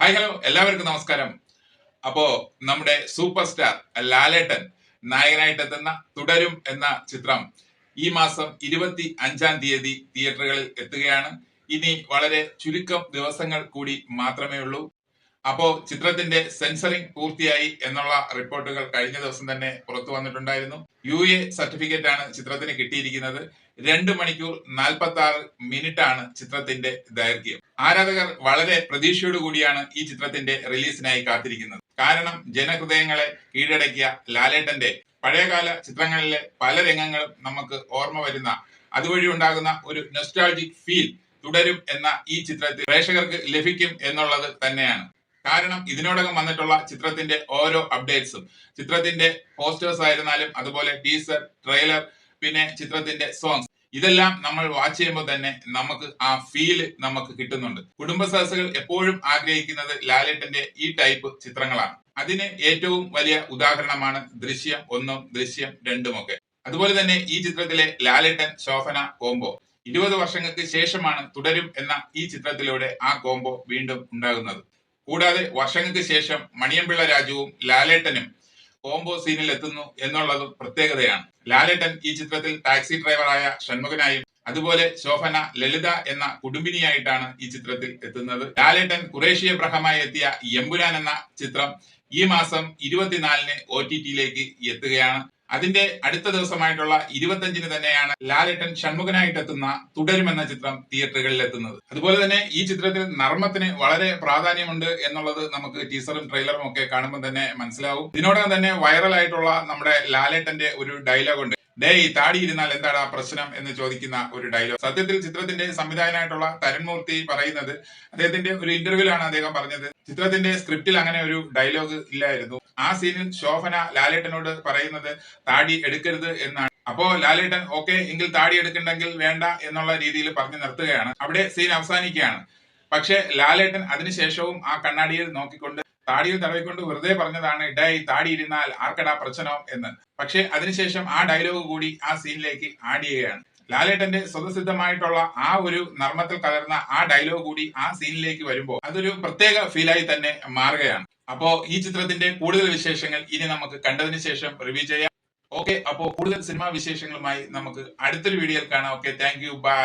Hi hello എല്ലാവർക്കും നമസ്കാരം. അപ്പോ നമ്മുടെ സൂപ്പർ സ്റ്റാർ ലാലേട്ടൻ നായകനായിട്ടെത്തുന്ന തുടരും എന്ന ചിത്രം ഈ മാസം 25-ാം തീയതി തിയേറ്ററുകളിൽ എത്തുകയാണ്. ഇനി വളരെ ചുരുക്കം ദിവസങ്ങൾ കൂടി മാത്രമേ ഉള്ളൂ. അപ്പോ ചിത്രത്തിന്റെ സെൻസറിംഗ് പൂർത്തിയായി എന്നുള്ള റിപ്പോർട്ടുകൾ കഴിഞ്ഞ ദിവസം തന്നെ പുറത്തു വന്നിട്ടുണ്ടായിരുന്നു. UA സർട്ടിഫിക്കറ്റ് ആണ് ചിത്രത്തിന് കിട്ടിയിരിക്കുന്നത്. 2 മണിക്കൂർ 46 മിനിറ്റ് ആണ് ചിത്രത്തിന്റെ ദൈർഘ്യം. ആരാധകർ വളരെ പ്രതീക്ഷയോടു കൂടിയാണ് ഈ ചിത്രത്തിന്റെ റിലീസിനായി കാത്തിരിക്കുന്നത്. കാരണം ജനഹൃദയങ്ങളെ കീഴടക്കിയ ലാലേട്ടന്റെ പഴയകാല ചിത്രങ്ങളിലെ പല രംഗങ്ങളും നമുക്ക് ഓർമ്മ വരുന്ന, അതുവഴി ഉണ്ടാകുന്ന ഒരു നൊസ്റ്റാൾജിക് ഫീൽ തുടരും എന്ന ഈ ചിത്രത്തിൽ പ്രേക്ഷകർക്ക് ലഭിക്കും എന്നുള്ളത് തന്നെയാണ്. കാരണം ഇതിനോടകം വന്നിട്ടുള്ള ചിത്രത്തിന്റെ ഓരോ അപ്ഡേറ്റ്സും, ചിത്രത്തിന്റെ പോസ്റ്റേഴ്സ് ആയിരുന്നാലും അതുപോലെ ടീസർ, ട്രെയിലർ, പിന്നെ ചിത്രത്തിന്റെ സോങ്സ്, ഇതെല്ലാം നമ്മൾ വാച്ച് ചെയ്യുമ്പോൾ തന്നെ നമുക്ക് ആ ഫീല് നമുക്ക് കിട്ടുന്നുണ്ട്. കുടുംബ സദസ്സുകൾ എപ്പോഴും ആഗ്രഹിക്കുന്നത് ലാലേട്ടന്റെ ഈ ടൈപ്പ് ചിത്രങ്ങളാണ്. അതിന് ഏറ്റവും വലിയ ഉദാഹരണമാണ് ദൃശ്യം 1ഉം ദൃശ്യം 2ഉം ഒക്കെ. അതുപോലെ തന്നെ ഈ ചിത്രത്തിലെ ലാലേട്ടൻ ശോഭന കോംബോ 20 വർഷങ്ങൾക്ക് ശേഷമാണ് തുടരും എന്ന ഈ ചിത്രത്തിലൂടെ ആ കോംബോ വീണ്ടും ഉണ്ടാകുന്നത്. കൂടാതെ വർഷങ്ങൾക്ക് ശേഷം മണിയമ്പിള്ള രാജുവും ലാലേട്ടനും കോംബോ സീനിൽ എത്തുന്നു എന്നുള്ളതും പ്രത്യേകതയാണ്. ലാലേട്ടൻ ഈ ചിത്രത്തിൽ ടാക്സി ഡ്രൈവറായ ഷൺമുഖനായും അതുപോലെ ശോഭന ലളിത എന്ന കുടുംബിനിയായിട്ടാണ് ഈ ചിത്രത്തിൽ എത്തുന്നത്. ലാലേട്ടൻ ഖുറേഷി എബ്രഹാമായി എത്തിയ എമ്പുരാൻ എന്ന ചിത്രം ഈ മാസം 24-ന് OTT-യിലേക്ക് എത്തുകയാണ്. അതിന്റെ അടുത്ത ദിവസമായിട്ടുള്ള 25-ന് തന്നെയാണ് ലാലേട്ടൻ ഷൺമുഖനായിട്ട് എത്തുന്ന തുടരുമെന്ന ചിത്രം തിയേറ്ററുകളിൽ എത്തുന്നത്. അതുപോലെ തന്നെ ഈ ചിത്രത്തിൽ നർമ്മത്തിന് വളരെ പ്രാധാന്യമുണ്ട് എന്നുള്ളത് നമുക്ക് ടീസറും ട്രെയിലറും ഒക്കെ കാണുമ്പോൾ തന്നെ മനസ്സിലാവും. ഇതിനോടകം തന്നെ വൈറലായിട്ടുള്ള നമ്മുടെ ലാലേട്ടന്റെ ഒരു ഡയലോഗ് ഉണ്ട്, ഡേയ് താടി ഇരുന്നാൽ എന്താടാ പ്രശ്നം എന്ന് ചോദിക്കുന്ന ഒരു ഡയലോഗ്. സത്യത്തിൽ ചിത്രത്തിന്റെ സംവിധായകനായിട്ടുള്ള തരുൺമൂർത്തി പറയുന്നത്, അദ്ദേഹത്തിന്റെ ഒരു ഇന്റർവ്യൂലാണ് അദ്ദേഹം പറഞ്ഞത്, ചിത്രത്തിന്റെ സ്ക്രിപ്റ്റിൽ അങ്ങനെ ഒരു ഡയലോഗ് ഇല്ലായിരുന്നു. ആ സീനിൽ ശോഭന ലാലേട്ടനോട് പറയുന്നത് താടി എടുക്കരുത് എന്നാണ്. അപ്പോ ലാലേട്ടൻ ഓക്കെ എങ്കിൽ താടി എടുക്കണ്ടെങ്കിൽ വേണ്ട എന്നുള്ള രീതിയിൽ പറഞ്ഞു നിർത്തുകയാണ്. അവിടെ സീൻ അവസാനിക്കുകയാണ്. പക്ഷെ ലാലേട്ടൻ അതിനുശേഷവും ആ കണ്ണാടിയിൽ നോക്കിക്കൊണ്ട് താടിയിൽ തടവിക്കൊണ്ട് വെറുതെ പറഞ്ഞതാണ്, ഡേയ് താടി ഇരുന്നാൽ ആർക്കടാ പ്രശ്നം എന്ന്. പക്ഷെ അതിനുശേഷം ആ ഡയലോഗ് കൂടി ആ സീനിലേക്ക് ആഡ് ചെയ്യുകയാണ്. ലാലേട്ടന്റെ സ്വതസിദ്ധമായിട്ടുള്ള ആ ഒരു നർമ്മത്തിൽ കലർന്ന ആ ഡയലോഗ് കൂടി ആ സീനിലേക്ക് വരുമ്പോൾ അതൊരു പ്രത്യേക ഫീലായി തന്നെ മാറുകയാണ്. അപ്പോ ഈ ചിത്രത്തിന്റെ കൂടുതൽ വിശേഷങ്ങൾ ഇനി നമുക്ക് കണ്ടതിന് ശേഷം റിവ്യൂ ചെയ്യാം. ഓക്കെ, അപ്പോ കൂടുതൽ സിനിമാ വിശേഷങ്ങളുമായി നമുക്ക് അടുത്തൊരു വീഡിയോയിൽ കാണാം. Okay, thank you, by.